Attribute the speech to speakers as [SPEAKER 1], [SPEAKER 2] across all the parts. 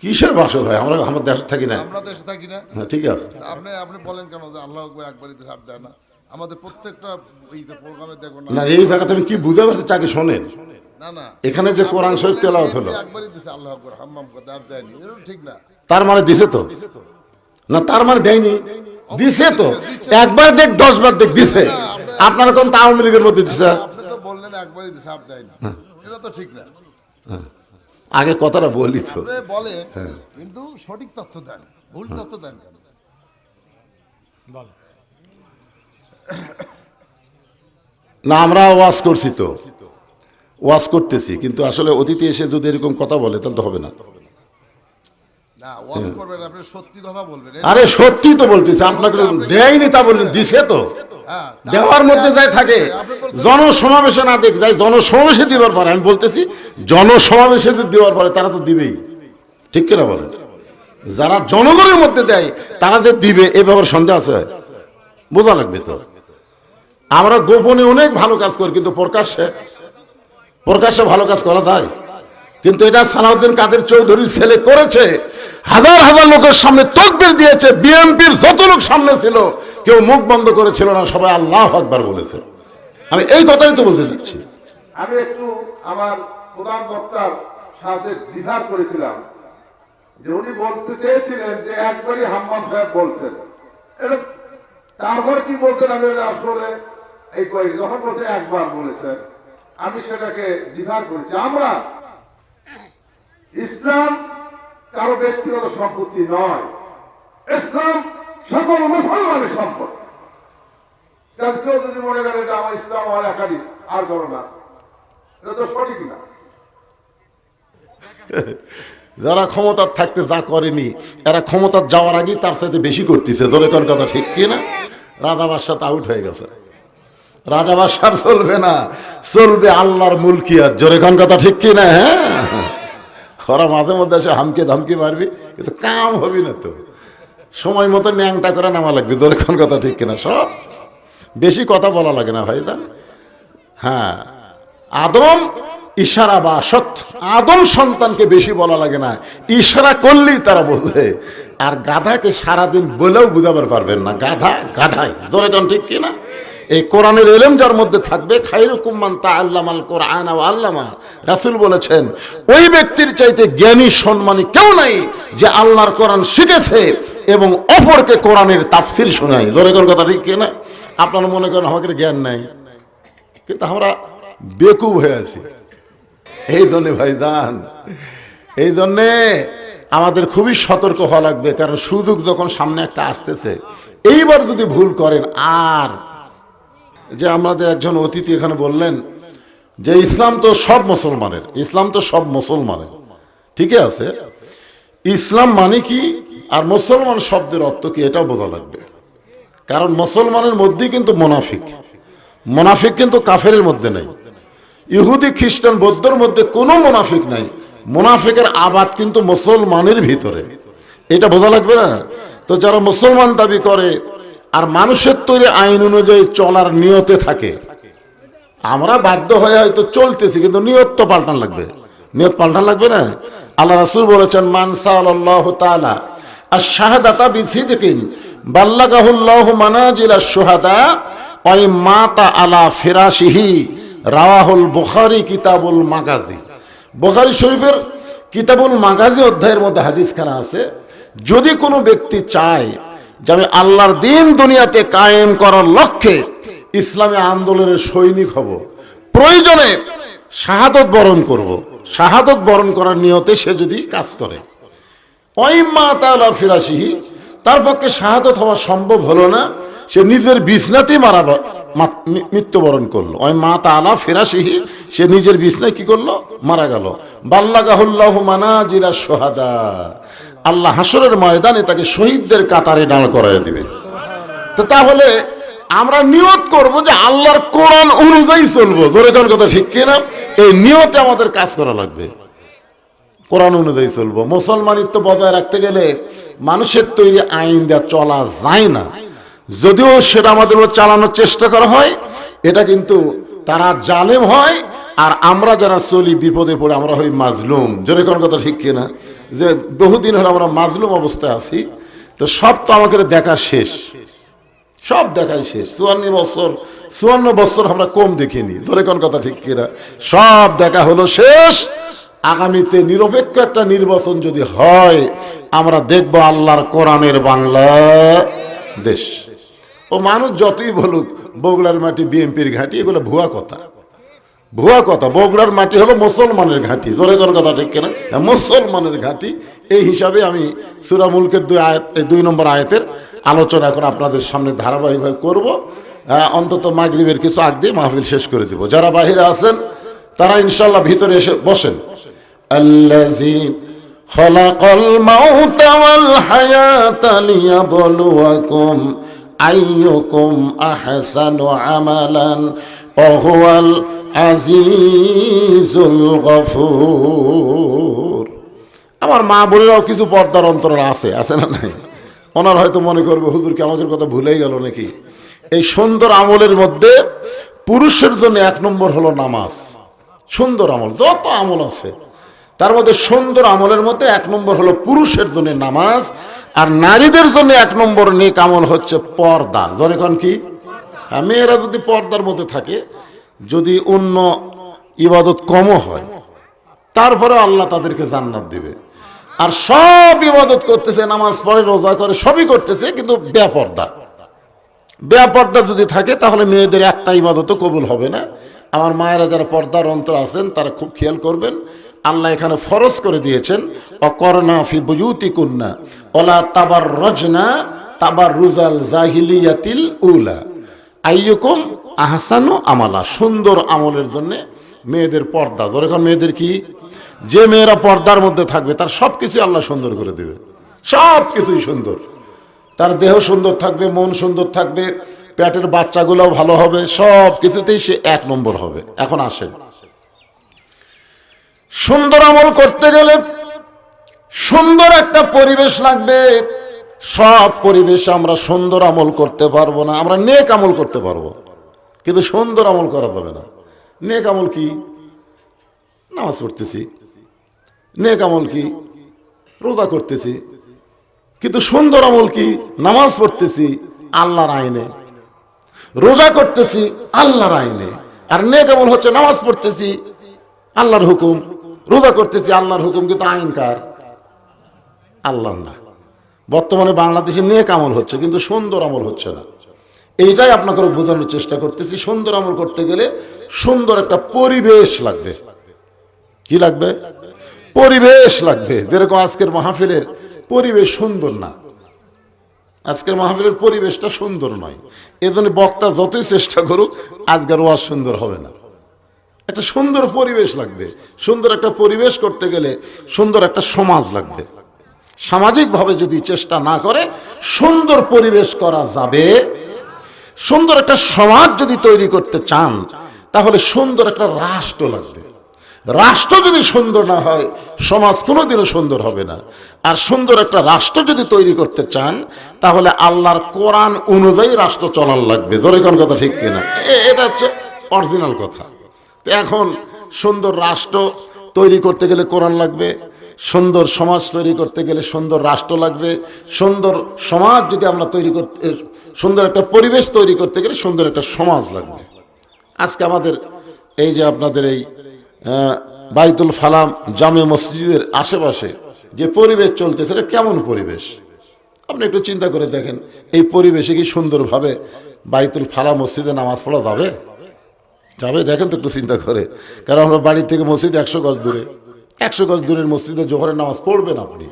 [SPEAKER 1] কিসের বাসো ভাই? আমরা আমার দেশে থাকি না।
[SPEAKER 2] আমরা দেশে থাকি না।
[SPEAKER 1] হ্যাঁ, ঠিক আছে।
[SPEAKER 2] আপনি আপনি বলেন কেন যে আল্লাহ আকবার একবারই ছাড় দেয় না? আমাদের প্রত্যেকটা প্রোগ্রামে দেখো না।
[SPEAKER 1] না, এই জায়গাতে আমি কি বুঝতে পারছি চাকে শোনেন।
[SPEAKER 2] না না,
[SPEAKER 1] এখানে যে কোরআন শরীফ তেলাওয়াত হলো,
[SPEAKER 2] একবারই দিছে আল্লাহ আকবার হাম্মাম করে আর দেয়নি, এটা ঠিক না।
[SPEAKER 1] তার মানে দিছে তো? না, তার মানে দেয়নি, দিছে তো। একবার দেখ 10 বার দেখ দিছে। আপনারা কোন আওয়ামী লীগের মধ্যে দিছে?
[SPEAKER 2] আপনি তো বললেন একবারই দিছে আর দেয়নি, এটা তো ঠিক না।
[SPEAKER 1] আগে কথাটা বলি তো।
[SPEAKER 2] আপনি বলেন কিন্তু সঠিক তথ্য দেন, ভুল তথ্য দেন কেন?
[SPEAKER 1] না, আমরা ওয়াজ করছি তো, ওয়াজ করতেছি, কিন্তু আসলে অতিথি এসে যদি এরকম কথা বলে তাহলে তো হবে না।
[SPEAKER 2] না, ওয়াজ করবেন, আপনি সত্যি কথা বলবেন।
[SPEAKER 1] আরে সত্যি তো বলতেছি, আপনাকে দেয়নি তা বললেন, দিছে তো।
[SPEAKER 2] হ্যাঁ,
[SPEAKER 1] দেওয়ার মধ্যে যাই থাকে, জনসমাবেশে না দেখ যাই, জনসমাবেশে দেওয়ার পরে, আমি বলতেছি জনসমাবেশে দেওয়ার পরে তারা তো দিবেই, ঠিক কিনা বলেন? যারা জনগণের মধ্যে দেয় তারা যে দিবে এ ব্যাপারে সন্দেহ আছে? বোঝা লাগবে তো। আমরা গোপনে অনেক ভালো কাজ করি, কিন্তু প্রকাশ্যে ভালো কাজ করা যায়? কিন্তু এটা সালাউদ্দিন কাদের চৌধুরীর ছেলে করেছে, হাজার হাজার লোকের সামনে তাকবীর দিয়েছে, বিএনপির যত লোক সামনে ছিল কেউ মুখ বন্ধ করেছিল না, সবাই আল্লাহু আকবার বলেছে। আমি এই কথাই তো বলতে চাচ্ছি।
[SPEAKER 3] আমি একটু আমার প্রধান বক্তার সাথে দ্বিধা করেছিলাম যে উনি বলতে চেয়েছিলেন যে একবারই হাম্মাদ সাহেব বলছেন, এটা তারপর কি বলছেন আমি আসলে এই করি যখন বলছে একবার বলেছেন, আমি সেটাকে দ্বিধা করেছি। আমরা ইসলাম কারো ব্যক্তিগত সম্পত্তি নয়, ইসলাম সকল মুসলমানের সম্পত্তি। কেউ যদি মনে করেন এটা আমার ইসলাম আমার একাধিক আর করো না, এটা তো সঠিক না।
[SPEAKER 1] যারা ক্ষমতার থাকতে যা করেনি, এরা ক্ষমতার যাওয়ার আগেই তার সাথে বেশি করতেছে। জোরে কোন কথা ঠিক কিনা? রাজা বাদশাহ তো আউট হয়ে গেছে, রাজা বাদশাহ চলবে না, চলবে আল্লাহর মুলকিয়াত। জোরে কোন কথা ঠিক কিনা? হ্যাঁ, ওরা মাঝে মধ্যে এসে হামকে ধামকি মারবি, কিন্তু কাম হবি না তো। সময় মতো ন্যাংটা করে নামা লাগবে। জোরে কোন কথা ঠিক কিনা? সব বেশি কথা বলা লাগে না ভাই জান। হ্যাঁ, আদম ইশারা বা সত্য, আদম সন্তানকে বেশি বলা লাগে না, ইশারা করলেই তারা বোঝে। আর গাধাকে সারাদিন বলেও বুঝাবার পারবেন না, গাধা গাধাই। জোরে কোন ঠিক কিনা? এই কোরআনের ইলম যার মধ্যে থাকবে, খায়রুকুম মান তাআল্লামাল কোরআন ওয়া আল্লামা, রাসূল বলেছেন ওই ব্যক্তির চাইতে জ্ঞানী সম্মানী কেউ নাই যে আল্লাহর কোরআন শিখেছে এবং অপরকে কোরআনের তাফসীর শোনায়। জোরে কোন কথা ঠিক কিনা? আপনারা মনে করেন আমাদের জ্ঞান নাই, কিন্তু আমরা বেকুব হয়ে আছি। এই জন্যে ভাইজান, এই জন্যে আমাদের খুবই সতর্ক হওয়া লাগবে, কারণ সুযোগ যখন সামনে একটা আসতেছে, এইবার যদি ভুল করেন। আর যে আমাদের একজন অতিথি এখানে বললেন যে ইসলাম তো সব মুসলমানের, ইসলাম তো সব মুসলমানের, ঠিকই আছে। ইসলাম মানে কি আর মুসলমান শব্দের অর্থ কি এটাও বোঝা লাগবে। কারণ মুসলমানের মধ্যেই কিন্তু মুনাফিক, মুনাফিক কিন্তু কাফেরের মধ্যে নেই। ইহুদি খ্রিস্টান বৌদ্ধর মধ্যে কোনো মুনাফিক নাই, মুনাফিকের আবাদ কিন্তু মুসলমানের ভিতরে, এটা বোঝা লাগবে না? তো যারা মুসলমান দাবি করে আর মানুষের তৈরি আইন অনুযায়ী চলার নিয়তে থাকে, আমরা বাধ্য হয়ে হয়তো চলতেছি, কিন্তু নিয়ত তো পাল্টান লাগবে, নিয়ত পাল্টান লাগবে না? আল্লাহ রাসূল বলেছেন মান সাআলাল্লাহু তাআলা আশ-শাহাদাতা বিসিদকিন বাল্লাগাহুল্লাহু মানাজিলাশ শুহাদা ওয়া মাতা আলা ফিরাশিহি, রাওয়াহুল বুখারী কিতাবুল মাগাজি। বুখারী শরীফের কিতাবুল মাগাজি অধ্যায়ের মধ্যে হাদিসখানা আছে, যদি কোনো ব্যক্তি চায় যে আমি আল্লাহর দিন দুনিয়াতে কায়েম করার লক্ষ্যে ইসলামী আন্দোলনের সৈনিক হব, প্রয়োজনে শাহাদত বরণ করব, শাহাদত বরণ করার নিয়তে সে যদি কাজ করে, ওয়াইম্মা তাআলা ফিরাশিহি, তার পক্ষে শাহাদত হওয়া সম্ভব হলো না, সে নিজের বিছনাতেই মৃত্যুবরণ করলো। ওয়াইম্মা তাআলা ফিরাশিহি, সে নিজের বিছনায় কি করলো? মারা গেল। বাল্লাগাহুল্লাহু মানাজিলাশ শুহাদা, আল্লাহ হাসরের ময়দানে তাকে শহীদদের কাতারে দাঁড় করায় দিবে। তো তাহলে আমরা নিয়ত করব যে আল্লাহর কোরআন অনুযায়ী চলবো। জোরে কোন কথা ঠিক কিনা? এই নিয়তে আমাদের কাজ করা লাগবে, কোরআন অনুযায়ী চলবো। মুসলমানিত্ব বজায় রাখতে গেলে মানুষের তৈরি আইন দেওয়া চলা যায় না, যদিও সেটা আমাদের উপর চালানোর চেষ্টা করা হয়, এটা কিন্তু তারা জালেম হয় আর আমরা যারা চলি বিপদে পড়ে আমরা হই মাজলুম। জোরে কোন কথা ঠিক কিনা? যে বহুদিন হলো আমরা মাজলুম অবস্থায় আছি, তো সব তো আমাকে দেখা শেষ, সব দেখাই শেষ। 54 বছর আমরা কম দেখিনি, ধরে কোন কথা ঠিক কিনা, সব দেখা হলো শেষ। আগামীতে নিরপেক্ষ একটা নির্বাচন যদি হয়, আমরা দেখব আল্লাহর কোরআনের বাংলাদেশ। ও মানুষ যতই বলুক বগুড়ার মাটি বিএনপির ঘাঁটি, এগুলো ভুয়া কথা, ভুয়া কথা। বগুড়ার মাটি হলো মুসলমানের ঘাঁটি, জোরে কোন কথা ঠিক কিনা, মুসলমানের ঘাঁটি। এই হিসাবে আমি সূরা মুলকের 2 নম্বর আয়াতের আলোচনা এখন আপনাদের সামনে ধারাবাহিকভাবে করব। অন্তত মাগরিবের কিছু আগ দিয়ে মাহফিল শেষ করে দিব। যারা বাহিরে আছেন তারা ইনশাল্লাহ ভিতরে এসে বসেন। আল্লাযী খালাকাল মাউতা ওয়াল হায়াতা লিয়াবলুয়াকুম আইয়ুকুম আহসানু আমালান ওয়া হুয়াল আজিজুল গফুর। আমার মা বোনেরাও কিছু পর্দার অন্তর আছে না নাই? ওনার হয়তো মনে করবে হুজুর কি আমাদের কথা ভুলেই গেল নাকি। এই সুন্দর আমলের মধ্যে পুরুষের জন্য 1 নম্বর হলো নামাজ। সুন্দর আমল, যত আমল আছে তার মধ্যে সুন্দর আমলের মধ্যে 1 নম্বর হলো পুরুষের জন্য নামাজ। আর নারীদের জন্য 1 নম্বর নেক আমল হচ্ছে পর্দা। যখন কি মেয়েরা যদি পর্দার মধ্যে থাকে, যদি অন্য ইবাদত কমও হয়, তারপরে আল্লাহ তাদেরকে জান্নাত দিবে। আর সব ইবাদত করতেছে, নামাজ পড়ে, রোজা করে, সবই করতেছে, কিন্তু বেপর্দা যদি থাকে তাহলে মেয়েদের একটা ইবাদতও কবুল হবে না। আমার মায়েরা যারা পর্দার অন্তর আছেন তারা খুব খেয়াল করবেন। আল্লাহ এখানে ফরজ করে দিয়েছেন, অকরনা ফি বুয়ুতিকুন্না ওয়ালা তাবাররাজনা তাবাররুজাল জাহিলিয়াতিল উলা আইয়ুকুম আহসানু আমালা। সুন্দর আমলের জন্য মেয়েদের পর্দা। যখন মেয়েদের কি, যে মেয়েরা পর্দার মধ্যে থাকবে তার সব কিছু আল্লাহ সুন্দর করে দেবে, সব কিছুই সুন্দর। তার দেহ সুন্দর থাকবে, মন সুন্দর থাকবে, পেটের বাচ্চাগুলোও ভালো হবে, সব কিছুতেই সে 1 নম্বর হবে। এখন আসেন, সুন্দর আমল করতে গেলে সুন্দর একটা পরিবেশ লাগবে। সব পরিবেশে আমরা সুন্দর আমল করতে পারবো না। আমরা নেক আমল করতে পারবো, কিন্তু সুন্দর আমল করা যাবে না। নেক আমল কি? নামাজ পড়তেছি। নেক আমল কি? রোজা করতেছি। কিন্তু সুন্দর আমল কি? নামাজ পড়তেছি আল্লাহর আইনে, রোজা করতেছি আল্লাহর আইনে। আর নেক আমল হচ্ছে নামাজ পড়তেছি আল্লাহর হুকুম, রোজা করতেছি আল্লাহর হুকুম, কিন্তু আইন কার? আল্লাহর না। বর্তমানে বাংলাদেশে নেক আমল হচ্ছে, কিন্তু সুন্দর আমল হচ্ছে না। এইটাই আপনাকে বোঝানোর চেষ্টা করতেছি। সুন্দর আমল করতে গেলে সুন্দর একটা পরিবেশ লাগবে। কি লাগবে? পরিবেশ লাগবে। যেরকম আজকের মাহফিলের পরিবেশ সুন্দর না, আজকের মাহফিলের পরিবেশটা সুন্দর নয়। এজন্য বক্তা যতই চেষ্টা করুক আজকের ওয়াজ সুন্দর হবে না। একটা সুন্দর পরিবেশ লাগবে। সুন্দর একটা পরিবেশ করতে গেলে সুন্দর একটা সমাজ লাগবে। সামাজিকভাবে যদি চেষ্টা না করে সুন্দর পরিবেশ করা যাবে। সুন্দর একটা সমাজ যদি তৈরি করতে চান তাহলে সুন্দর একটা রাষ্ট্র লাগবে। রাষ্ট্র যদি সুন্দর না হয় সমাজ কোনোদিনও সুন্দর হবে না। আর সুন্দর একটা রাষ্ট্র যদি তৈরি করতে চান তাহলে আল্লাহর কোরআন অনুযায়ী রাষ্ট্র চলার লাগবে। ধরে কোন কথা ঠিক কিনা? এটা হচ্ছে অরিজিনাল কথা। তো এখন সুন্দর রাষ্ট্র তৈরি করতে গেলে কোরআন লাগবে, সুন্দর সমাজ তৈরি করতে গেলে সুন্দর রাষ্ট্র লাগবে। সুন্দর সমাজ যদি আমরা তৈরি করতে, সুন্দর একটা পরিবেশ তৈরি করতে গেলে সুন্দর একটা সমাজ লাগবে। আজকে আমাদের এই যে আপনাদের এই বাইতুল ফালাম জামে মসজিদের আশেপাশে যে পরিবেশ চলতেছে, এটা কেমন পরিবেশ আপনি একটু চিন্তা করে দেখেন। এই পরিবেশে কি সুন্দরভাবে বাইতুল ফালাম মসজিদে নামাজ পড়া যাবে? যাবে? দেখেন তো একটু চিন্তা করে। কারণ আমরা বাড়ি থেকে মসজিদ 100 গজ দূরে, 100 গজ দূরের মসজিদে জোহরের নামাজ পড়বেন। আপনি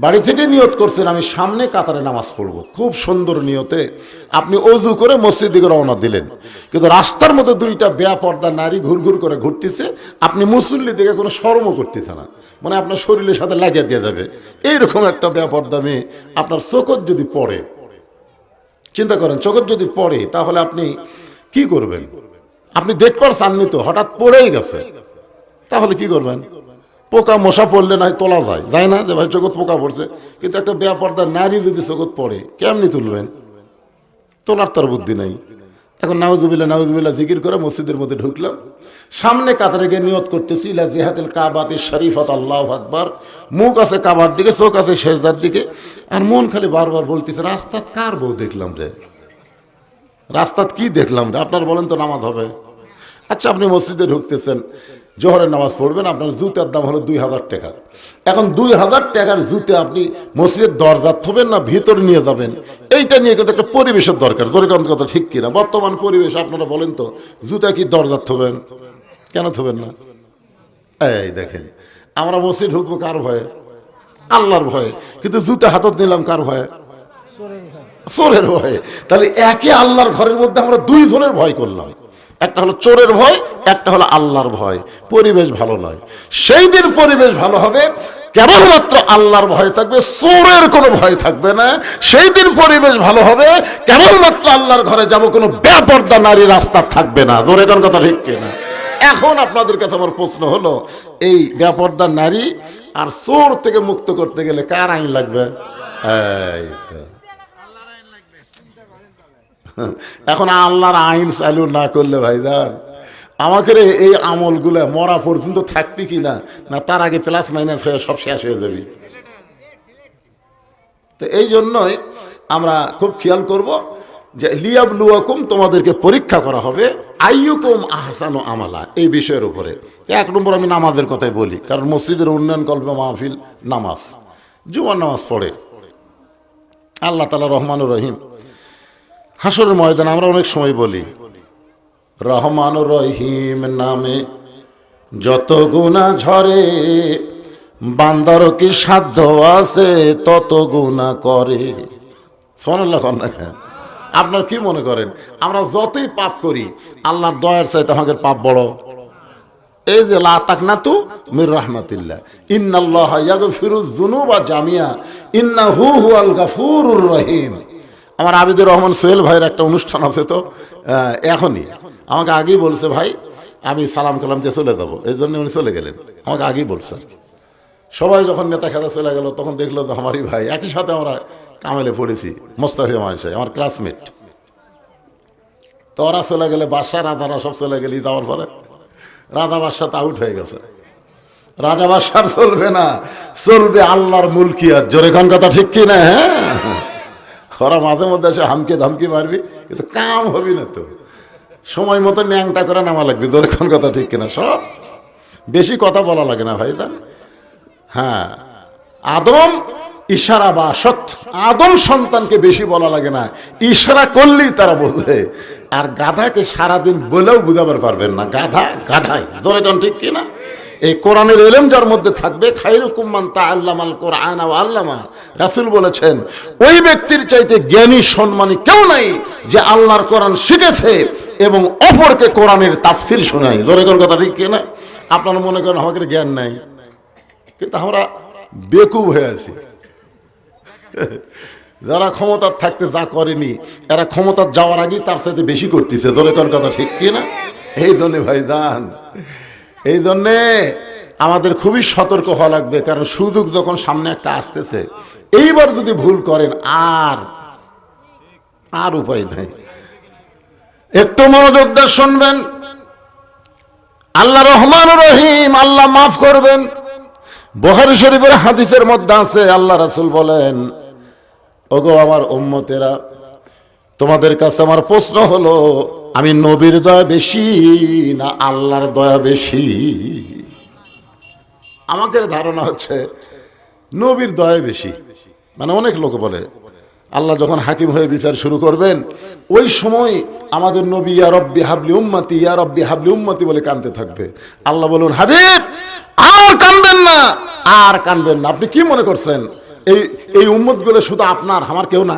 [SPEAKER 1] বাড়ি থেকে নিয়ত করছেন আমি সামনে কাতারে নামাজ পড়বো, খুব সুন্দর নিয়তে আপনি অজু করে মসজিদ দিকে রওনা দিলেন, কিন্তু রাস্তার মধ্যে 2টা বেপর্দা নারী ঘুরঘুর করে ঘুরতেছে, আপনি মুসল্লি দিকে কোনো শরমও করতেছে না, মানে আপনার শরীরের সাথে লাগিয়ে দিয়ে যাবে। এইরকম একটা বেপর্দা মেয়ে আপনার চোখত যদি পড়ে, চিন্তা করেন, চোখত যদি পড়ে তাহলে আপনি কি করবেন? আপনি দেখবার চাননি তো, হঠাৎ পড়েই গেছে, তাহলে কি করবেন? পোকা মশা পড়লে না তোলা যায় না, যে ভাই চোখত পোকা পড়ছে, কিন্তু একটা বেপর্দা নারী যদি চোখত পড়ে কেমনি তুলবেন? তোলার তার বুদ্ধি নাই। এখন নাউজুবিল্লাহ জিকির করে মসজিদের মধ্যে ঢুকলাম। সামনে কাতারে গিয়ে নিয়ত করতেছি ইলা জিহাতিল কাবাতি শরীফাত আল্লাহু আকবার। মুখ আছে কাবার দিকে, চোখ আছে সেজদার দিকে, আর মন খালি বারবার বলতেছে রাস্তাত কার বউ দেখলাম রে, রাস্তাত কি দেখলাম রে। আপনার বলেন তো নামাজ হবে? আচ্ছা, আপনি মসজিদে ঢুকতেছেন, জোহরের নামাজ পড়বেন, আপনার জুতার দাম হলো 2000 টাকা। এখন 2000 টাকার জুতে আপনি মসজিদের দরজা থবেন না ভিতরে নিয়ে যাবেন, এইটা নিয়ে কিন্তু একটা পরিবেশের দরকার। জোরেকান্ত কথা ঠিক কিনা? বর্তমান পরিবেশ আপনারা বলেন তো, জুতা কি দরজা থবেন? কেন থবেন না? এই দেখেন, আমরা মসজিদ ঢুকবো কার ভয়ে? আল্লাহর ভয়ে। কিন্তু জুতা হাতত নিলাম কার ভয়ে? চোরের ভয়ে। তাহলে একে আল্লাহর ঘরের মধ্যে আমরা দুই জনের ভয় করলাম, একটা হলো চোরের ভয়, একটা হলো আল্লাহর ভয়। পরিবেশ ভালো নয়। সেই দিন পরিবেশ ভালো হবে কেবলমাত্র আল্লাহর ভয় থাকবে, চোরের কোনো ভয় থাকবে না। সেই দিন পরিবেশ ভালো হবে কেবলমাত্র আল্লাহর ঘরে যাব, কোনো বেপরদা নারী রাস্তা থাকবে না। জোরে কোন কথা ঠিক কিনা? এখন আপনাদের কাছে আমার প্রশ্ন হলো, এই বেপরদা নারী আর চোর থেকে মুক্ত করতে গেলে কার আইন লাগবে? এই তো এখন আল্লাহর আইন চালু না করলে ভাইজান আমাকে এই আমলগুলো মরা পর্যন্ত থাকবি কিনা, না তার আগে প্লাস মাইনাস হয়ে সব শেষ হয়ে যাবি। তো এই জন্যই আমরা খুব খেয়াল করব যে লিয়াবলুয়াকুম, তোমাদেরকে পরীক্ষা করা হবে, আইয়ুকুম আহসানু আমালা, এই বিষয়ের উপরে। এক নম্বর আমি নামাজের কথাই বলি, কারণ মসজিদের উন্নয়ন কল্পে মাহফিল নামাজ, জুমার নামাজ পড়ে আল্লাহ তাআলা রহমানুর রহিম। হাসরের ময়দানে আমরা অনেক সময় বলি রহমানুর রহিম নামে যত গুনাহ ঝরে, বান্দার কি সাধ্য আছে তত গুনাহ করে। সুবহানাল্লাহ। আপনার কি মনে করেন আমরা যতই পাপ করি আল্লাহর দয়ার চাইতে আমাদের পাপ বড়? এই যে লা তাকনাতু মির রাহমাতিল্লাহ, ইন্নাল্লাহা ইয়াগফিরুয যুনুবা জামিয়া ইন্নাহু হুয়াল গাফুরুর রহিম। আমার আবিদুর রহমান সোহেল ভাইয়ের একটা অনুষ্ঠান আছে, তো এখনই আমাকে আগেই বলছে ভাই আমি সালাম কালাম দিয়ে চলে যাবো, এই জন্য উনি চলে গেলেন, আমাকে আগেই বলছে। সবাই যখন নেতা খেতা চলে গেল তখন দেখলো তো আমারই ভাই, একই সাথে আমরা কামেলে পড়েছি, মোস্তাফিজুর রহমান সাহেব আমার ক্লাসমেট। তো ওরা চলে গেলে বাদশা রাধারা সব চলে গেলি, যাওয়ার পরে রাধা বাদশা তো আউট হয়ে গেছে। রাজা বাদশার চলবে না, চলবে আল্লাহর মুলকিয়াত। জোরে কোন কথা ঠিক কি না? হ্যাঁ, ওরা মাঝে মধ্যে এসে হামকে ধমকি মারবি, কিন্তু কাম হবি না। তো সময় মতো ন্যাংটা করে নামা লাগবে। জোরে কোন কথা ঠিক কিনা? সব বেশি কথা বলা লাগে না ভাই। হ্যাঁ, আদম ইশারা বা সৎ, আদম সন্তানকে বেশি বলা লাগে না, ইশারা করলেই তারা বোঝে। আর গাধাকে সারাদিন বলেও বুঝাবার পারবেন না, গাধা গাধাই। জোরে কোন ঠিক কিনা? এই কোরআনের ইলম যার মধ্যে থাকবে, খায়রুকুম মান তাআল্লামাল কোরআন ওয়া আল্লামা, রাসূল বলেছেন ওই ব্যক্তির চাইতে জ্ঞানী সম্মানী কেউ নাই যে আল্লাহর কোরআন শিখেছে এবং অপরকে কোরআনের তাফসীর শোনায়। জোরে কোন কথা ঠিক কিনা? আপনারা মনে করেন আমাদের জ্ঞান নাই, কিন্তু আমরা বেকুব হয়ে আছি। যারা ক্ষমতার থাকতে যা করেনি, এরা ক্ষমতার যাওয়ার আগেই তার সাথে বেশি করতেছে। জোরে কোন কথা ঠিক কিনা? এই জন্য ভাইজান, এই জন্যে আমাদের খুবই সতর্ক হওয়া লাগবে, কারণ সুযোগ যখন সামনে একটা আসতেছে, এইবার যদি ভুল করেন আর উপায় নাই। একটু মনোযোগ দিয়ে শুনবেন। আল্লাহ রহমান রহিম, আল্লাহ মাফ করবেন। বুখারী শরীফের হাদিসের মধ্যে আছে, আল্লাহ রাসূল বলেন, ওগো আমার উম্মতেরা, তোমাদের কাছে আমার প্রশ্ন হলো, আমি নবীর দয়া বেশি না আল্লাহর দয়া বেশি? আমাদের ধারণা হচ্ছে নবীর দয়া বেশি। মানে অনেক লোক বলে আল্লাহ যখন হাকিম হয়ে বিচার শুরু করবেন, ওই সময় আমাদের নবী ইয়া রব্বি হাবলি উম্মতি, ইয়া রব্বি হাবলি উম্মতি বলে কাঁদতে থাকবে। আল্লাহ বলুন, হাবিব আর কাঁদবেন না, আর কাঁদবেন না। আপনি কি মনে করছেন এই উম্মত গুলো শুধু আপনার, আমার কেউ না?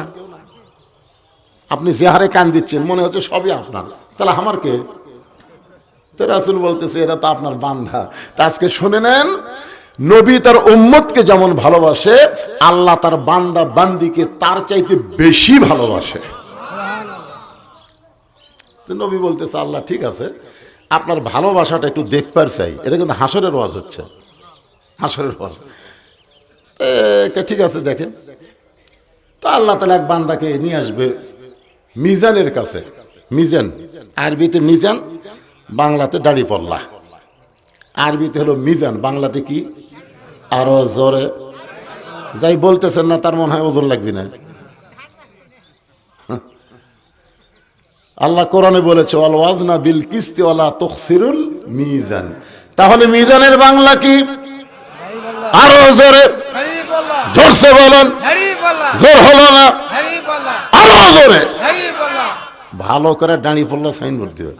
[SPEAKER 1] আপনি যে হারে কান দিচ্ছেন মনে হচ্ছে সবই আপনার, তাহলে আমার কে? তো রাসূল বলতেছে এরা তো আপনার বান্দা। তা আজকে শুনে নেন, নবী তার উম্মতকে যেমন ভালোবাসে, আল্লাহ তার বান্দা বান্দিকে তার চাইতে বেশি ভালোবাসে। তো নবী বলতেছে, আল্লাহ ঠিক আছে, আপনার ভালোবাসাটা একটু দেখবার চাই। এটা কিন্তু হাসরের ওয়াজ হচ্ছে, হাসরের ওয়াজ। ঠিক আছে, দেখেন তো আল্লাহ তাআলা এক বান্দাকে নিয়ে আসবে মিজানের কাছে, মিজান, আরবিতে মিজান, বাংলাতে দাড়ি পাল্লা। আরবিতে হলো মিজান, বাংলাতে কি? আরো জোরে যাই বলতেছেন না, তার মনে হয় ওজন লাগবে না। আল্লাহ কোরআনে বলেছে ওয়াল ওয়াজনা বিল কিসতি ওয়ালা তুখসিরুল মিজান। তাহলে মিজানের বাংলা কি? আরো জোরে, জোরসে বলেন, জোর হলো না, আরো জোরে, ভালো করে দাঁড়ি পড়লা সাইনবোর্ড দিবে।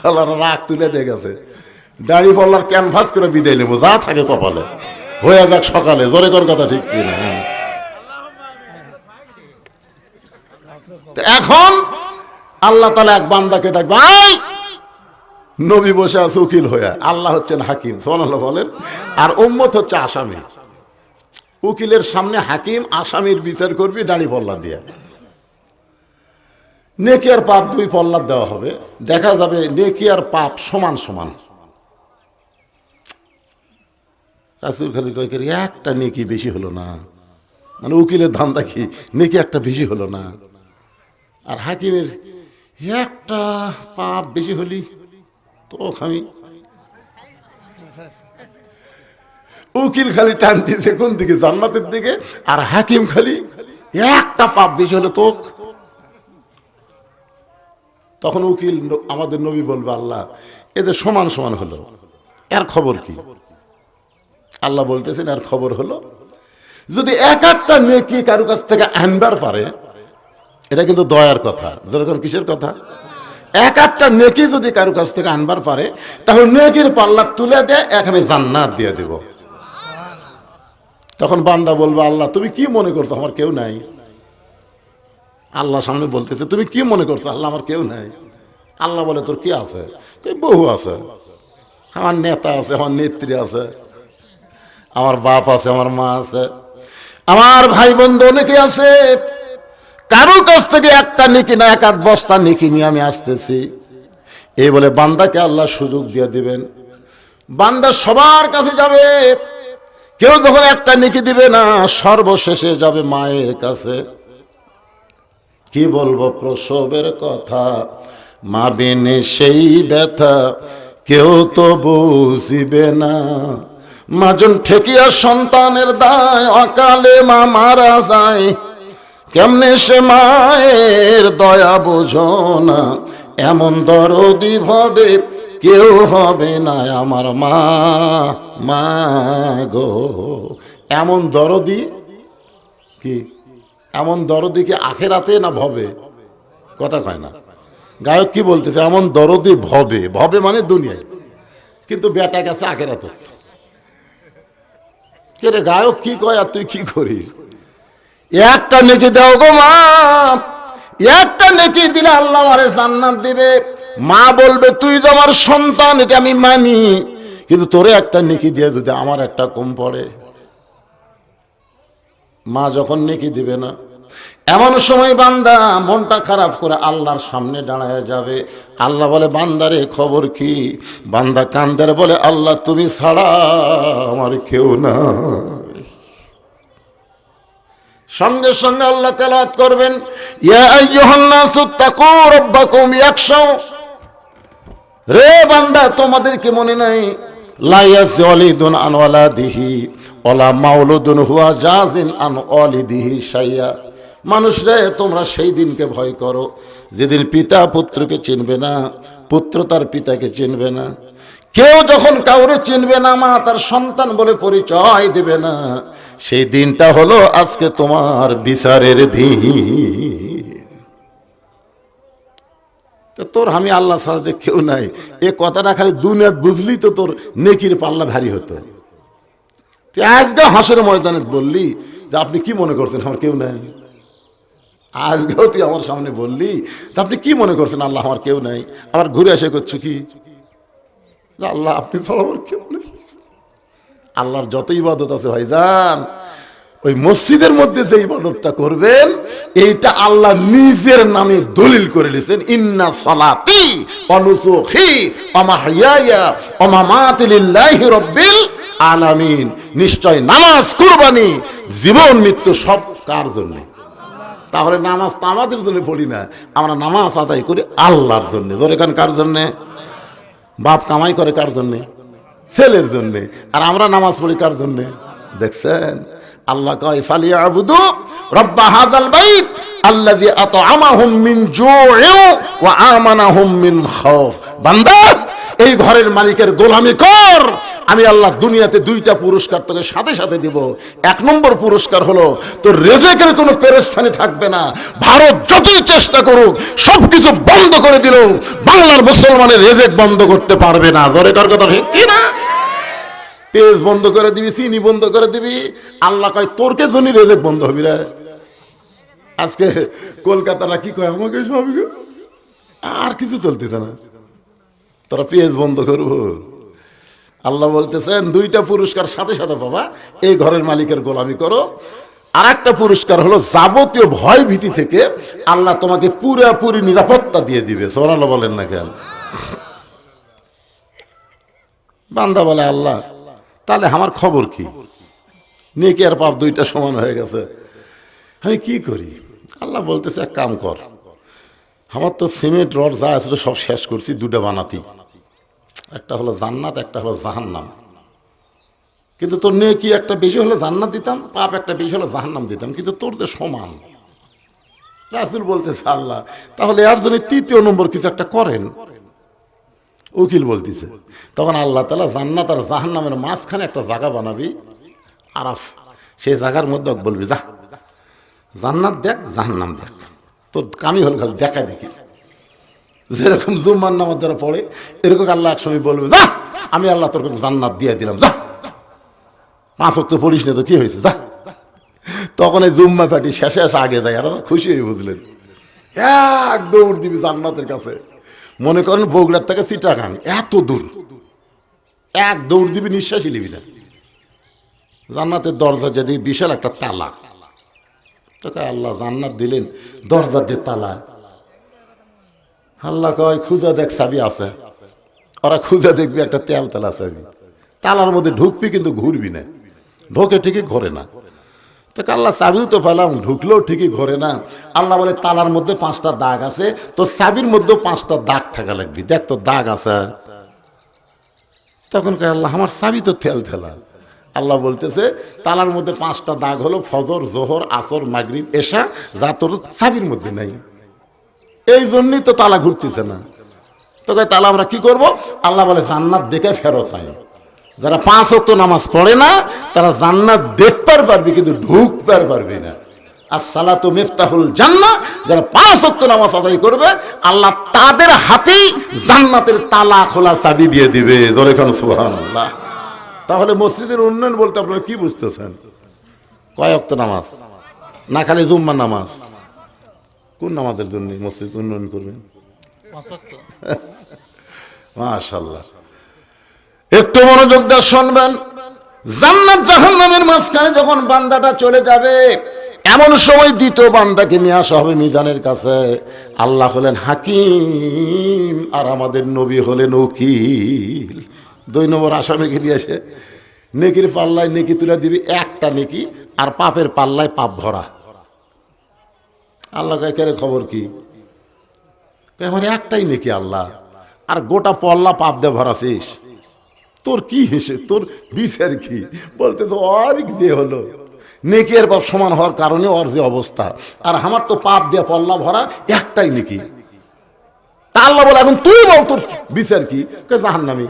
[SPEAKER 1] আল্লাহর রাগ তুলে দিয়ে গেছে, দাঁড়ি পড়লার ক্যানভাস করে বিদায় নেবো, যা থাকে কপালে হয়ে যাক সকালে। জোরে কোন কথা ঠিক কিনা? এখন আল্লাহ তাআলা এক বান্দাকে ডাকবে, আয়! নবী বসে আছে উকিল হয়ে, আল্লাহ হচ্ছেন হাকিম, সুবহানাল্লাহ বলেন, আর উম্মত হচ্ছে আসামি। উকিলের সামনে হাকিম আসামির বিচার করবি দাড়ি পল্লা দিয়ে। নেকি আর পাপ দুই পল্লা দেওয়া হবে, দেখা যাবে নেকি আর পাপ সমান সমান। রাসূল খালি কয় কি একটা নেকি বেশি হলো না, মানে উকিলের ধান্দা কি নেকি একটা বেশি হলো না, আর হাকিমের একটা পাপ বেশি হলি তো আমি। উকিল খালি টানতেছে কোন দিকে? জান্নাতের দিকে। আর হাকিম খালি একটা পাপ বেশি হলে তো। তখন উকিল আমাদের নবী বলবে, আল্লাহ এদের সমান সমান হলো, এর খবর কি? আল্লাহ বলতেছেন এর খবর হলো যদি এক একটা নেকি কারো কাছ থেকে আনবার পারে, এটা কিন্তু দয়ার কথা। যেরকম কিসের কথা? এক একটা নেকি যদি কারো কাছ থেকে আনবার পারে, তাহলে নেকির পাল্লা তুলে দেয়, এক আমি জান্নাত দিয়ে দেব। তখন বান্দা বলবে, আল্লাহ তুমি কি মনে করছো আমার কেউ নাই? আল্লাহ সামনে বলতেছে তুমি কি মনে করছো? আল্লাহ আমার কেউ নাই। আল্লাহ বলে তোর কি আছে? বহু আছে, আমার নেতা আছে, আমার নেত্রী আছে, আমার বাপ আছে, আমার মা আছে, আমার ভাই বন্ধু অনেকে আছে। কারো কাছ থেকে একটা নেকি না, এক আধ বস্তা নেকি নিয়ে আমি আসতেছি। এই বলে বান্দাকে আল্লাহ সুযোগ দিয়ে দিবেন। বান্দা সবার কাছে যাবে, কেউ যখন একটা নেকি দিবে না, সর্বশেষে যাবে মায়ের কাছে। কি বলবো প্রসবের কথা, মা বিনে সেই ব্যথা কেউ তো বুঝিবে না। মাজন ঠেকিয়া সন্তানের দায়, অকালে মা মারা যায়, কেমনে সে মায়ের দয়া বোঝো না। এমন দরদি ভাবে কেউ হবে না আমার মা, মা গো। এমন দরদি কি? এমন দরদি কি আখেরাতে না ভবে? কথা কয় না। গায়ক কি বলতেছে? এমন দরদি ভবে, ভবে মানে দুনিয়ায়, কিন্তু বেটা গেছে আখেরাতে। কে রে গায়ক কি কয় আর তুই কি করিস? একটা নেকি দাও গো মা, একটা নেকি দিলে আল্লাহ আমারে জান্নাত দিবে। মা বলবে তুই তো আমার সন্তান, এটা আমি মানি, কিন্তু তোরে একটা নেকি দিয়ে যদি আমার একটা কম পড়ে। মা যখন নেকি দিবে না, এমন সময় বান্দা মনটা খারাপ করে আল্লাহর সামনে দাঁড়ায় যাবে। আল্লাহ বলে বান্দারে খবর কি? বান্দা কান্দের বলে আল্লাহ তুমি ছাড়া আমার কেউ না। সঙ্গে সঙ্গে আল্লাহ তেলাওয়াত করবেন, ইয়া আইয়ুহান নাসু তাকু রাব্বাকুম ইয়াখশাউ। রে বান্দা তোমাদের কি মনে নাই? লা ইয়াসওয়ালিদুন আন ওয়ালাদিহি ওয়ালা মাউলুদুন হুয়া জাযিন আন ওয়ালিদিহি শাইয়া। মানুষ রে তোমরা সেই দিনকে ভয় করো যেদিন পিতা পুত্রকে চিনবে না, পুত্র তার পিতাকে চিনবে না, কেউ যখন কাউরে চিনবে না, মা তার সন্তান বলে পরিচয় দেবে না। সেই দিনটা হলো আজকে তোমার বিচারের দিন। তোর আমি আল্লাহ ছাড়া যে কেউ নাই, এ কথাটা খালি দুনিয়াত বুঝলি তো তোর নেকির পাল্লা ভারী হতো। তুই আজকে হাসরের ময়দানে বললি যে আপনি কি মনে করছেন আমার কেউ নাই। আজকেও তুই আমার সামনে বললি তা আপনি কি মনে করছেন আল্লাহ আমার কেউ নাই। আবার ঘুরে এসে করছো কি আল্লাহ আপনি ছাড়া আমার কেউ নেই। আল্লাহর যত ইবাদত আছে ভাইজান, ওই মসজিদের মধ্যে যে ইবাদতটা করবেন এইটা আল্লাহ নিজের নামে দলিল করে দিয়েছেন, ইন্না সালাতি ওয়া নুসুখি ওয়া মাহইয়ায়া ওয়া মামাতি লিল্লাহি রাব্বিল আলামিন। নিশ্চয় নামাজ, কুরবানি, জীবন মৃত্যু সব কার জন্য? তাহলে নামাজ তো আমাদের জন্য পড়ি না, আমরা নামাজ আদায় করি আল্লাহর জন্য। ধরে কান কার জন্যে? বাপ কামাই করে কার জন্যে? ছেলের জন্যে। আর আমরা নামাজ পড়ি কার জন্যে? দেখছেন আল্লাহ কয় ফালিয়াবুদু রাব্বা হাযাল বাইত আল্লাযী আত'আমাহুম মিন জু'ইন ওয়া আমানাহুম মিন খাউফ। বান্দা, এই ঘরের মালিকের গোলামি কর, আমি আল্লাহ দুনিয়াতে দুইটা পুরস্কার তোকে সাথে সাথে দিব। এক নম্বর পুরস্কার হলো তোর রেজেকের কোনো পেরেশানি থাকবে না। ভারত যতই চেষ্টা করুক সবকিছু বন্ধ করে দিল, বাংলার মুসলমানের রেজেক বন্ধ করতে পারবে না। জোরে কর কথা ঠিক কি না? পেজ বন্ধ করে দিবি, চিনি বন্ধ করে দিবি, আল্লাহ কয় তোরকে জন্য রেজেক বন্ধ হবি রে। আজকে কলকাতারা কি কয় আমাকে সব আর কিছু চলতেছে না, তোরা পেজ বন্ধ করবো। আল্লাহ বলতেছেন দুইটা পুরস্কার সাথে সাথে পাবা, এই ঘরের মালিকের গোলামি করো। আর একটা পুরস্কার হলো যাবতীয় ভয় ভীতি থেকে আল্লাহ তোমাকে পুরোপুরি নিরাপত্তা দিয়ে দিবে। সুবহানাল্লাহ বলেন না কেন? বান্দা বলে আল্লাহ তাহলে আমার খবর কি? নেকি আর পাপ দুইটা সমান হয়ে গেছে, আমি কি করি? আল্লাহ বলতেছে এক কাম কর, আমার তো সিমেন্ট রড যা আসলে সব শেষ করছি, দুটা বানাতি, একটা হলো জান্নাত, একটা হলো জাহান্নাম। কিন্তু তোর নেকি একটা বেশি হলো জান্নাত দিতাম, পাপ একটা বেশি হলো জাহান্নাম দিতাম, কিন্তু তোর তো সমান। রাসূল বলতেছে আল্লাহ তাহলে এর জন্য তৃতীয় নম্বর কিছু একটা করেন। উকিল বলতেছে তখন আল্লাহ তাআলা জান্নাত আর জাহান্নামের মাঝখানে একটা জায়গা বানাবি, আরাফ, সেই জায়গার মধ্যে বলবি যা জান্নাত দেখ জাহান্নাম দেখ, তোর কামি হল খালি দেখা দেখি। যেরকম জুম্মার নামাজ যারা পড়ে এরকম আল্লাহ এক সময় বলবে যা আমি আল্লাহ তোর জান্নাত দিয়ে দিলাম, যা 5 ওয়াক্ত পড়িস না তো কি হয়েছে যা। তখন এই জুম্মা পাটি শেষে এসে আগে দেয়, আর খুশি হয়ে বুঝলেন, এক দৌড় দিবি জান্নাতের কাছে। মনে করেন বগুড়ার থেকে চিটাগাং এত দূর, এক দৌড় দিবি, নিঃশ্বাসই নিবি না। জান্নাতের দরজা যদি বিশাল একটা তালা, তোকে আল্লাহ জান্নাত দিলেন, দরজার যে তালা, আল্লাহ কয় খুঁজা দেখ চাবি আছে। ওরা খুঁজা দেখবি একটা তেল তালা চাবি, তালার মধ্যে ঢুকবি কিন্তু ঘুরবি না, ঢোকে ঠিকই ঘরে না। তোকে আল্লাহ চাবিও তো পেলাম, ঢুকলেও ঠিকই ঘরে না। আল্লাহ বলে তালার মধ্যে 5টা দাগ আছে, তোর চাবির মধ্যেও 5টা দাগ থাকা লাগবে, দেখ তোর দাগ আছে। তখন কয় আল্লাহ আমার চাবি তো তেল থেলা। আল্লাহ বলতেছে তালার মধ্যে 5টা দাগ হলো ফজর, জোহর, আসর, মাগরিব, এশা, যা তোর চাবির মধ্যে নাই। এই জন্যই তো তালা ঘুরতেছে না। তোকে তালা আমরা কি করব? আল্লাহ বলে জান্নাত দেখে ফেরত আয়। যারা 5 ওয়াক্ত নামাজ পড়ে না তারা জান্নাত দেখতে পারবি কিন্তু ঢুকতে পারবি না। আসসালাতু মিফতাহুল জান্নাহ, যারা 5 ওয়াক্ত নামাজ আদায় করবে আল্লাহ তাদের হাতেই জান্নাতের তালা খোলা চাবি দিয়ে দিবে। জোরে কান সুবহানাল্লাহ। তাহলে মসজিদের উন্নয়ন বলতে আপনারা কি বুঝতেছেন? কয় ওয়াক্ত নামাজ না খালি জুম্মার নামাজ? কোন নামাজের জন্য মসজিদ উন্নয়ন করবেন? মাশাআল্লাহ, একটু মনোযোগ দিয়ে শুনবেন। জান্নাত জাহান্নামের মাঝখানে যখন বান্দাটা চলে যাবে, এমন সময় দ্বিতীয় বান্দাকে নিয়ে আসা হবে মিজানের কাছে। আল্লাহ হলেন হাকিম আর আমাদের নবী হলেন উকিল। 2 নম্বর আসামিকে নিয়ে এসে নেকির পাল্লায় নেকি তুলে দিবি, একটা নেকি, আর পাপের পাল্লায় পাপ ভরা। আল্লাহ কয় কে খবর কি? আমার একটাই নেকি আল্লাহ, আর গোটা পল্লা পাপ দিয়ে ভরাছিস, তোর কি হিসেবে, তোর বিচার কি? বলতে তো আর দিয়ে হলো নেকি আর পাপ সমান হওয়ার কারণে ওর যে অবস্থা, আর আমার তো পাপ দিয়ে পল্লা ভরা, একটাই নেকি। তা আল্লাহ বলে এখন তুই বল তোর বিচার কি? জাহান্নামী।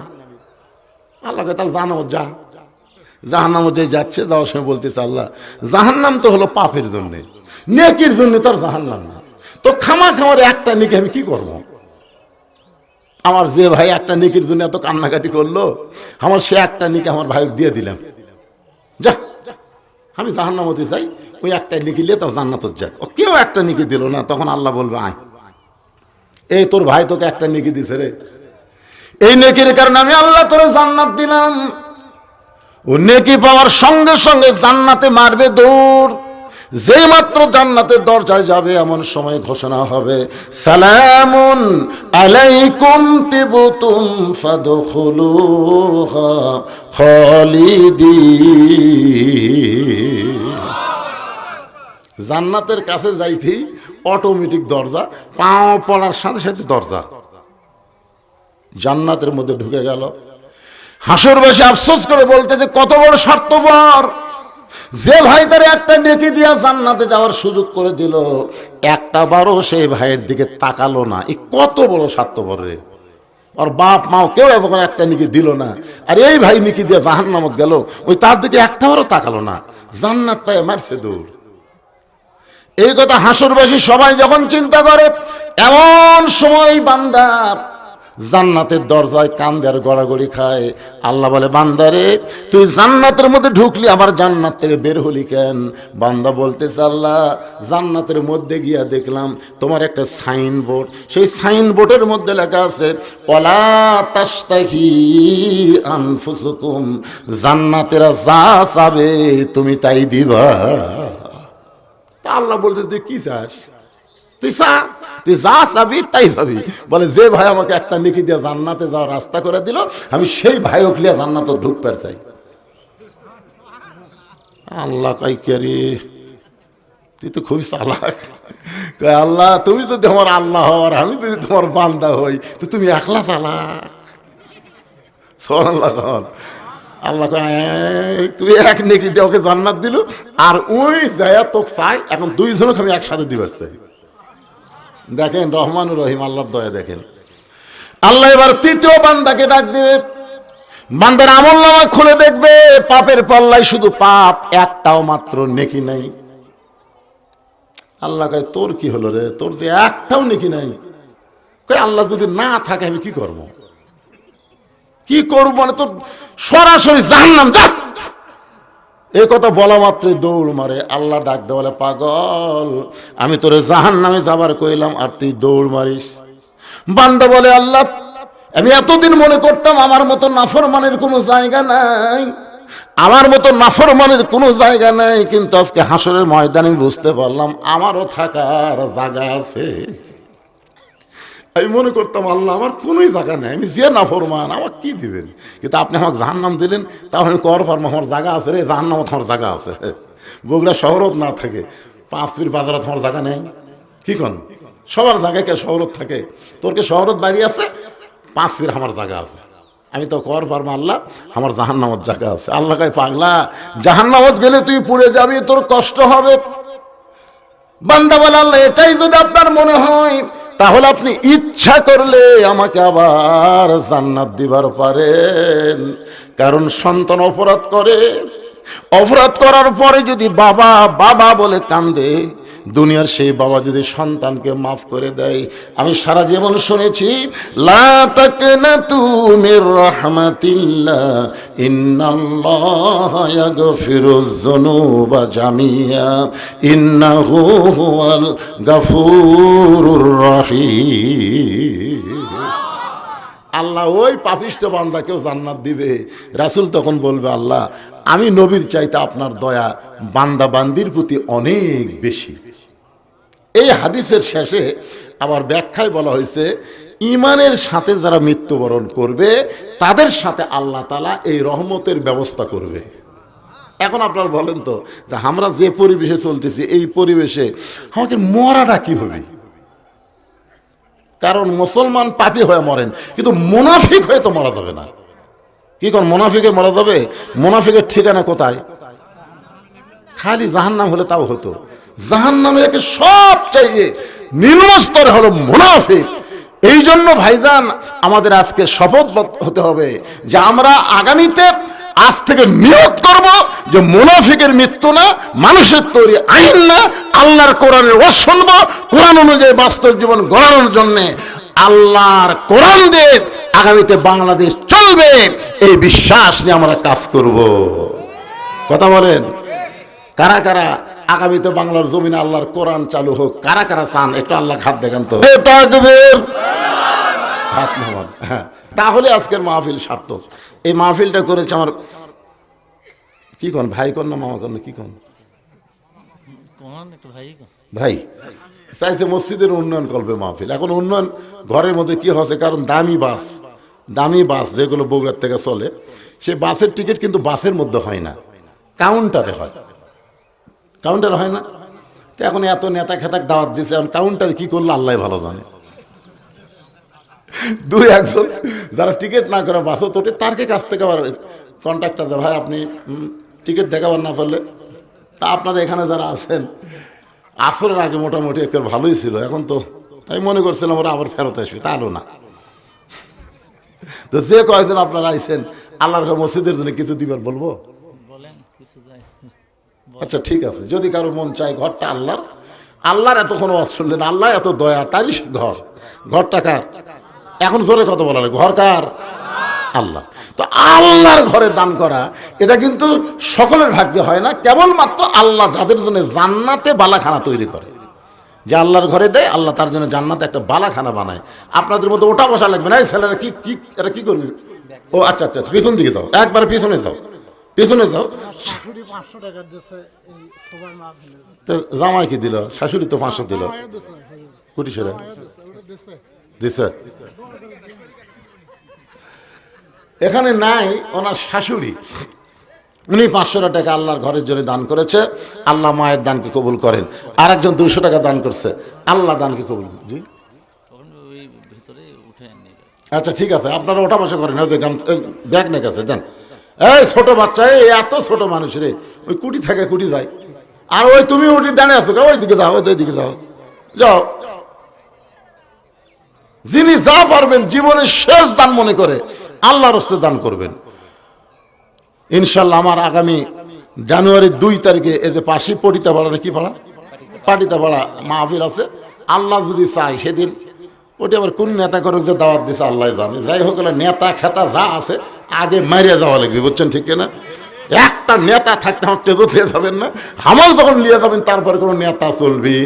[SPEAKER 1] আল্লাহ তাহলে জানাও যা। জাহান্নাম যে যাচ্ছে, যাওয়ার সময় বলতেছে আল্লাহ জাহান্নাম তো হলো পাপের জন্যে, নেকির জন্য তার জাহান্নাম না। তো খামা খামার একটা নেকি আমি কি করব? আমার যে ভাই একটা নেকির জন্য এত কান্নাকাটি করলো, আমার সে একটা নেকি আমার ভাই দিয়ে দিলাম, যা আমি জাহান্নাম হতে চাই, ওই একটা নেকি নিয়ে তাও জান্নাত যাক। ও কেউ একটা নেকি দিল না, তখন আল্লাহ বলবে আয়, এই তোর ভাই তোকে একটা নেকি দিছে রে, এই নেকির কারণে আমি আল্লাহ তোরে জান্নাত দিলাম। ও নেকি পাওয়ার সঙ্গে সঙ্গে জান্নাতে মারবে দৌড়। যেই মাত্র জান্নাতের দরজায় যাবে এমন সময় ঘোষণা হবে সালামুন আলাইকুম তিবতুম ফাদখুলুহা খালিদিন। জান্নাতের কাছে যাইতেই অটোমেটিক দরজা, পাও পড়ার সাথে সাথে দরজা জান্নাতের মধ্যে ঢুকে গেল। হাসর বসে আফসোস করে বলতে যে কত বড় স্বার্থপর, যে ভাই তার একটা নেকি দিয়া জান্নাতে যাওয়ার সুযোগ করে দিল, একটা বারও সেই ভাইয়ের দিকে তাকালো না। এই কত বড় স্বার্থপর রে। আর বাপ মাও কেউ এতক্ষণ একটা নিকি দিল না, আর এই ভাই নিকি দিয়ে জাহান্নামত গেল, ওই তার দিকে একটা বারও তাকালো না, জান্নাত পায় মারছে দূর। এই কথা হাসরবাসী সবাই যখন চিন্তা করে, এমন সময় বান্দা জান্নাতের দরজায় কান্দে আর গড়াগড়ি খায়। আল্লাহ বলে, বান্দারে তুই জান্নাতের মধ্যে ঢুকলি, আবার জান্নাত থেকে বের হলি কেন? বান্দা বলতেছে, আল্লাহ জান্নাতের মধ্যে গিয়া দেখলাম তোমার একটা সাইনবোর্ড, সেই সাইনবোর্ডের মধ্যে লেখা আছে ওয়ালা তাস্তাহি আনফুসুকুম, জান্নাতেরা যা চাবে তুমি তাই দিবা। আল্লাহ বলতে, তুই কি চাস? তুই যা চাবি তাই ভাবি। বলে, যে ভাই আমাকে একটা নেকি দিয়ে জান্নাতে যাওয়ার রাস্তা করে দিল, আমি সেই ভাই ওখলিয়া জান্নাতে ঢুকতে চাই। আল্লাহ কই কে রে, তুই তো খুবই চালাক। কয়, আল্লাহ তুমি যদি আমার আল্লাহ হও আর আমি যদি তোমার বান্দা হই, তো তুমি একলা চালাক। সুবহানাল্লাহ। আল্লাহ কয়, তুই এক নেকি দিয়ে ওকে জান্নাত দিল, আর ওই যায়া তোকে চাই, এখন দুইজনকে আমি একসাথে দিবার চাই। দেখেন রহমানুর রহিম আল্লাহর দয়া দেখেন। আল্লাহ এবার তৃতীয় বান্দাকে ডাক দিবে, বান্দার আমলনামা খুলে দেখবে, পাপের পাল্লায় শুধু পাপ, একটাও মাত্র নেকি নাই। আল্লাহ কয়, তোর কি হলো রে, তোর যে একটাও নেকি নাই? কয়, আল্লাহ যদি না থাকে আমি কি করব? কি করব মানে তোর সরাসরি জাহান্নাম যা। এই কথা বলা মাত্রই দৌড় মারে। আল্লাহ ডাক দে, বলে, পাগল, আমি তোরে জাহান্নামে যাবার কইলাম আর তুই দৌড় মারিস। বান্দা বলে, আল্লাহ আমি এতদিন মনে করতাম আমার মতো নাফরমানের কোনো জায়গা নাই, আমার মতো নাফরমানের কোনো জায়গা নাই, কিন্তু আজকে হাসরের ময়দানে বুঝতে পারলাম আমারও থাকার জায়গা আছে। আমি মনে করতাম আল্লাহ আমার কোনোই জায়গা নেই, আমি যে নাফরমান আমার কি দিবেন, কিন্তু আপনি আমাকে জাহান্নাম দিলেন, তাও আমি কর পারবো আমার জায়গা আছে রে, জাহান্নামত আমার জায়গা আছে। বগুড়া শহরত না থাকে, 5 পীর বাজারত আমার জায়গা নেই, কি কন? সবার জায়গায় কে শহরত থাকে? তোর কে শহরত বাড়ি আছে, 5 পীর আমার জায়গা আছে, আমি তো কর পারবো আল্লাহ আমার জাহান্নামত জায়গা আছে। আল্লাহ কয়, পাগলা, জাহান্নামত গেলে তুই পুড়ে যাবি, তোর কষ্ট হবে। বান্দা বলে, আল্লাহ এটাই যদি আপনার মনে হয়, তাহলে আপনি ইচ্ছা করলে আমাকে আবার জান্নাত দিবার পারেন। কারণ সন্তান অপরাধ করে, অপরাধ করার পরে যদি বাবা বাবা বলে কান্দে, দুনিয়ার সেই বাবা যদি সন্তানকে মাফ করে দেয়, আমি সারা জীবন শুনেছি, লা তাকনাতু মির রাহমাতিল্লাহ ইন্নাল্লাহা ইয়াগফিরুয যুনুবা জামিয়া ইন্নাহু হুয়াল গাফুরুর রহিম। আল্লাহ ওই পাপিষ্ঠ বান্দাকেও জান্নাত দিবে। রাসূল তখন বলবে, আল্লাহ আমি নবীর চাইতে আপনার দয়া বান্দা বান্দির প্রতি অনেক বেশি। এই হাদিসের শেষে আবার ব্যাখ্যায় বলা হয়েছে, ইমানের সাথে যারা মৃত্যুবরণ করবে তাদের সাথে আল্লাহ তাআলা এই রহমতের ব্যবস্থা করবে। এখন আপনারা বলেন তো, যে আমরা যে পরিবেশে চলতেছি, এই পরিবেশে আমাকে মরাটা কি হবে? কারণ মুসলমান পাপী হয়ে মরেন, কিন্তু মুনাফিক হয়ে তো মরা যাবে না। কি কোন মুনাফিকে মরা যাবে? মুনাফিকের ঠিকানা কোথায়? খালি জাহান্নাম হলে তাও হতো। জাহান্নামের একে সবচেয়ে নিম্ন স্তরে হলো মুনাফিক। এই জন্য ভাইজান আমাদের আজকে শপথ হতে হবে যে আমরা আগামীতে আজ থেকে নিয়ত করব যে মুনাফিকের মৃত্যু না, মানুষের তৈরি আইন না, আল্লাহর কোরআনের ওয়াজ শুনব, কোরআন অনুযায়ী বাস্তব জীবন গড়ানোর জন্য আল্লাহর কোরআন দিয়ে আগামীতে বাংলাদেশ চলবে, এই বিশ্বাস নিয়ে আমরা কাজ করব। কথা বলেন, কারা কারা আগামীতে বাংলার জমিনে আল্লাহর কোরআন চালু হোক? কারা কারা চান? একটু আল্লাহ হাত দেখান তো। হ্যাঁ, তাহলে আজকের মাহফিল সার্থক। এই মাহফিলটা করেছে আমার কি কোন ভাই কোন না মামা কোন কি কোন ভাই চাইছে মসজিদের উন্নয়ন করবে মাহফিল। এখন উন্নয়ন ঘরের মধ্যে কি হচ্ছে, কারণ দামি বাস যেগুলো বগুড়ার থেকে চলে, সে বাসের টিকিট কিন্তু বাসের মধ্যে হয় না, কাউন্টারে হয়। কাউন্টার হয় না, তো এখন এত নেতা খেতাক দাওয়াত দিছে, এখন কাউন্টারে কি করলো আল্লাহ ভালো জানে। দুই একজন যারা টিকিট না করে বাসও তোটে তারকে কাছ থেকে আবার কন্ট্যাক্টটা দেয়, ভাই আপনি টিকিট দেখাবার না পারলে। তা আপনারা এখানে যারা আছেন আসরের আগে মোটামুটি একটু ভালোই ছিল, এখন তো আমি মনে করছিলাম ওরা আবার ফেরত আসবে, তা আলো না। তো যে কয়েকজন আপনারা আইছেন আল্লাহর মসজিদের জন্য কিছু দিবার বলবো? আচ্ছা ঠিক আছে, যদি কারো মন চায়, ঘরটা আল্লাহর, আল্লাহর এত কোনো ওয়াজ শুনলেন, আল্লাহ এত দয়া, তারই ঘর। ঘরটা কার? এখন জোরে কত বলা লাগে, ঘর কার? আল্লাহ। তো আল্লাহর ঘরে দান করা এটা কিন্তু সকলের ভাগ্যে হয় না, কেবলমাত্র আল্লাহ যাদের জন্য জান্নাতে বালাখানা তৈরি করে, যে আল্লাহর ঘরে দেয়, আল্লাহ তার জন্য জান্নাতে একটা বালাখানা বানায়। আপনাদের মধ্যে ওটা বসা লাগবে না, এই ছেলেরা কি কি এরা কি করবে? ও আচ্ছা আচ্ছা, পিছন দিকে যাও, একবার পিছনে যাও, পিছনে যাও। তো জামাই কি দিল? শাশুড়ি তো 500 দিল, কোটি সেরা দিছে। এখানে নাই ওনার শাশুড়ি, উনি 500 টাকা আল্লাহর ঘরের জন্য দান করেছে, আল্লাহ মায়ের দানকে কবুল করেন। আর একজন 200 টাকা দান করছে, আল্লাহ দানকে কবুল। জি আচ্ছা ঠিক আছে, আপনারা ওটা বসে করেন, ওই যে ব্যাগ নিয়ে গেছে যান। এই ছোট বাচ্চা, এই এত ছোট মানুষ রে, ওই কুটি থেকে কুটি যায়, আর ওই তুমি ওটির ডানে আসো, ওই দিকে যাও, ওই দিকে যাও, যাও। যিনি যা পারবেন জীবনের শেষ দান মনে করে আল্লাহর রাস্তায় দান করবেন ইনশাল্লাহ। আমার আগামী জানুয়ারির 2 তারিখে এই যে পাশি পটিতা পাড়া না কি পাড়া, পাটিতা পাড়া মাহফিল আছে, আল্লাহ যদি চাই সেদিন। ওটি আবার কোন নেতা করে যে দাওয়াত দিছে আল্লাহ জানে। যাই হোক, নেতা খেতা যা আছে আগে মারিয়া যাওয়া লাগবে, বুঝছেন ঠিক না? একটা নেতা থাকতে আমার টেজো লিয়ে যাবেন না, হামাল যখন লিয়ে যাবেন তারপরে কোনো নেতা চলবি।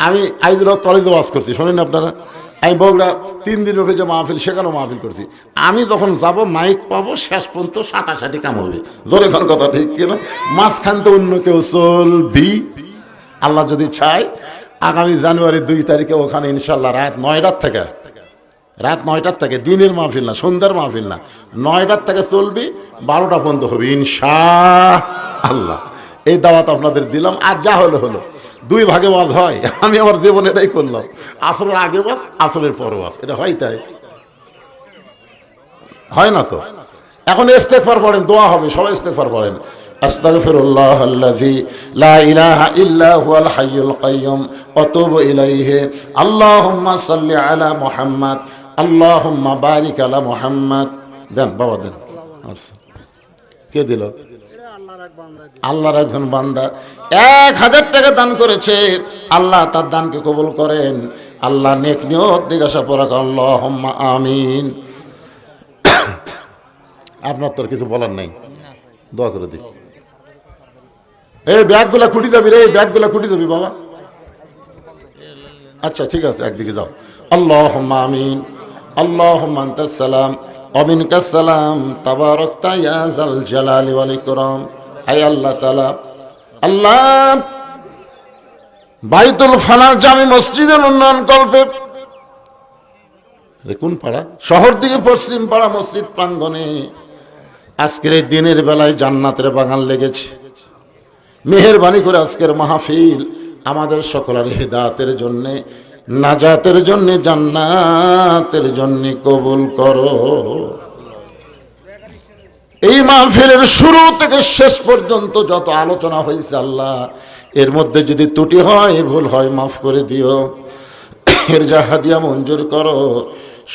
[SPEAKER 1] আমি আইজুল কলেজে ওয়াজ করছি, শোনেন আপনারা। আমি বগুড়া 3 দিন ব্যাপী যে মাহফিল, সেখানেও মাহফিল করছি। আমি যখন যাব মাইক পাবো, শেষ পর্যন্ত সাটাসাটি কাম হবে, জোরে কোন কথা ঠিক কিনা? মাঝখান তো অন্য কেউ চলবি, আল্লাহ যদি চায়। আগামী জানুয়ারি 2 তারিখে ওখানে ইনশাল্লাহ রাত 9টার থেকে দিনের মাহফিল না, সন্ধ্যার মাহফিল না, 9টার থেকে চলবি, 12টা বন্ধ হবে ইনশাআল্লাহ। এই দাওয়াত আপনাদের দিলাম। আর যা হলো হলো, 2 ভাগে ওয়াজ হয়। আমি আমার জীবনে এটাই করলাম, আসরের আগে ওয়াজ, আসরের পরে ওয়াজ। এটা হয় তাই হয় না তো? এখন ইস্তেগফার পড়েন, দোয়া হবে, সবাই ইস্তেগফার পড়েন। আস্তাগফিরুল্লাহাল্লাযী লা ইলাহা ইল্লা হুয়াল হাইয়ুল কাইয়্যুম ওয়া তুবু ইলাইহি। আল্লাহুম্মা সাল্লি আলা মুহাম্মাদ, আল্লাহুম্মা বারিক আলা মুহাম্মাদ। দেন বাবা দেন। কে দিল? আল্লাহর একজন বান্দা 1000 টাকা দান করেছে, আল্লাহ তার দানকে কবুল করেন। আল্লাহ নেক নিয়ত জিজ্ঞাসা পড়াক, আল্লাহুম্মা আমিন। আপনার তোর কিছু বলার নাই, দোয়া করে দিই। এই ব্যাগগুলা কুটি যাবি রে, ব্যাগগুলা কুটি যাবি বাবা। আচ্ছা ঠিক আছে, একদিকে যাও। আল্লাহুম্মা আমিন, আল্লাহুম্মা আনতাস সালাম ওয়া মিনকাস সালাম, তাবারাকতা ইয়া যাল জালালি ওয়াল ইকরাম। আয় আল্লাহ তাআলা, আল্লাহ বাইতুল ফানার জামি মসজিদের উন্নয়ন কল্পে, কোন পাড়া? শহর দিকে পশ্চিম পাড়া মসজিদ প্রাঙ্গণে আজকের এই দিনের বেলায় জান্নাতের বাগান লেগেছে। মেহেরবানি করে আজকের মাহফিল আমাদের সকলের হিদায়াতের জন্যে, নাজাতের জন্যে, জান্নাতের জন্যে কবুল করো। এই মাহফিলের শুরু থেকে শেষ পর্যন্ত যত আলোচনা হয়েছে আল্লাহ, এর মধ্যে যদি ত্রুটি হয়, ভুল হয়, মাফ করে দিও। এর যা হাদিয়া মঞ্জুর করো।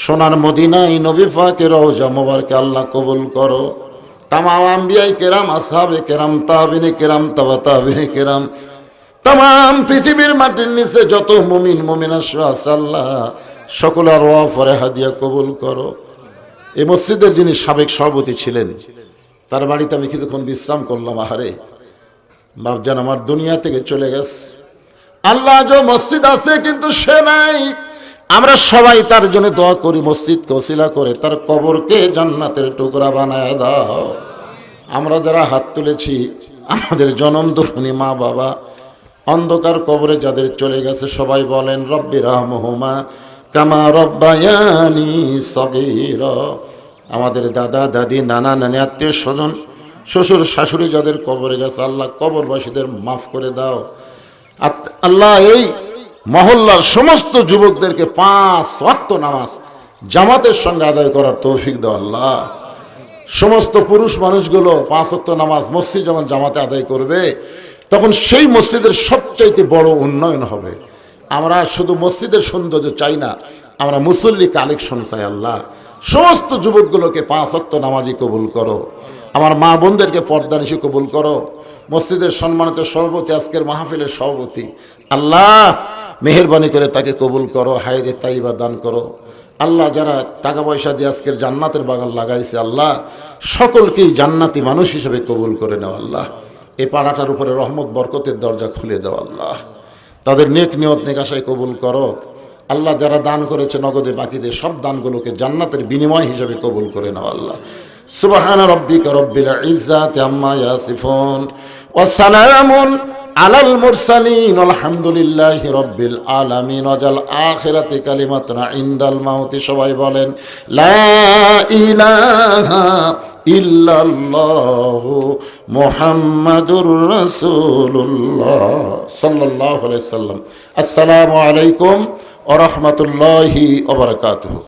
[SPEAKER 1] সোনার মদিনায় নবী পাকের রওজা মোবারকে আল্লাহ কবুল করো। তামাম আম্বিয়ায়ে কেরাম, আসহাবে কেরাম, তাবিনে কেরাম, তাবা তাবিনে কেরাম, তামাম পৃথিবীর মাটির নিচে যত মুমিন মুমিনা আছে আল্লাহ, সকলের ওয়াফরে হাদিয়া কবুল করো। এই মসজিদের যিনি সাবেক সভাপতি ছিলেন, তার বাড়িতে আমি কিছুক্ষণ বিশ্রাম করলাম। আহারে বাপজান আমার দুনিয়া থেকে চলে গেছে। আল্লাহ যে মসজিদ আছে কিন্তু সে নাই, আমরা সবাই তার জন্য দোয়া করি, মসজিদকে ওসিলা করে তার কবরকে জান্নাতের টুকরা বানায় দাও। আমরা যারা হাত তুলেছি, আমাদের জনম দুঃখী মা বাবা অন্ধকার কবরে যাদের চলে গেছে, সবাই বলেন রব্বি রাহমহুমা কামা রব্বায়ানি সগীরা। আমাদের দাদা দাদি, নানা নানি, আত্মীয় স্বজন, শ্বশুর শাশুড়ি যাদের কবরে গেছে, আল্লাহ কবরবাসীদের মাফ করে দাও। আল্লাহ এই মহল্লার সমস্ত যুবকদেরকে 5 ওয়াক্ত নামাজ জামাতের সঙ্গে আদায় করার তৌফিক দাও আল্লাহ। সমস্ত পুরুষ মানুষগুলো 5 ওয়াক্ত নামাজ মসজিদ যখন জামাতে আদায় করবে তখন সেই মসজিদের সবচাইতে বড় উন্নয়ন হবে। আমরা শুধু মসজিদের সৌন্দর্য চাই না, আমরা মুসল্লি কালেকশন চাই আল্লাহ। সমস্ত যুবকগুলোকে 5 ওয়াক্ত নামাজি কবুল করো, আমার মা বোনদেরকে পর্দানিশী কবুল করো। মসজিদের সম্মানিত সভাপতি, আজকের মাহফিলের সভাপতি, আল্লাহ মেহেরবানি করে তাকে কবুল করো, হায়াতে তাইবা দান করো আল্লাহ। যারা টাকা পয়সা দিয়ে আজকের জান্নাতের বাগান লাগাইছে আল্লাহ, সকলকেই জান্নাতি মানুষ হিসেবে কবুল করে নাও আল্লাহ। এই পাড়াটার উপরে রহমত বরকতের দরজা খুলে দাও আল্লাহ। তাদের নেক নিয়ত নেক আশায় কবুল করো আল্লাহ। যারা দান করেছে নগদে বাকিতে সব দানগুলোকে জান্নাতের বিনিময় হিসেবে কবুল করে নাও আল্লাহ। সুবহানা রাব্বিকা রাব্বিল ইজ্জাতি আম্মা ইয়াসিফুন ওয়া সালামুন আলাল মুরসালিন আলহামদুলিল্লাহি রাব্বিল আলামিন। ওয়াজাল আখিরাতি কালিমাতুনা ইনদাল মাউতি। সবাই বলেন লা ইলাহা ইল্লাল্লাহু মুহাম্মাদুর রাসূলুল্লাহ সাল্লাল্লাহু আলাইহি সাল্লাম। আসসালামু আলাইকুম ওয়া রাহমাতুল্লাহি ওয়া বারাকাতুহু।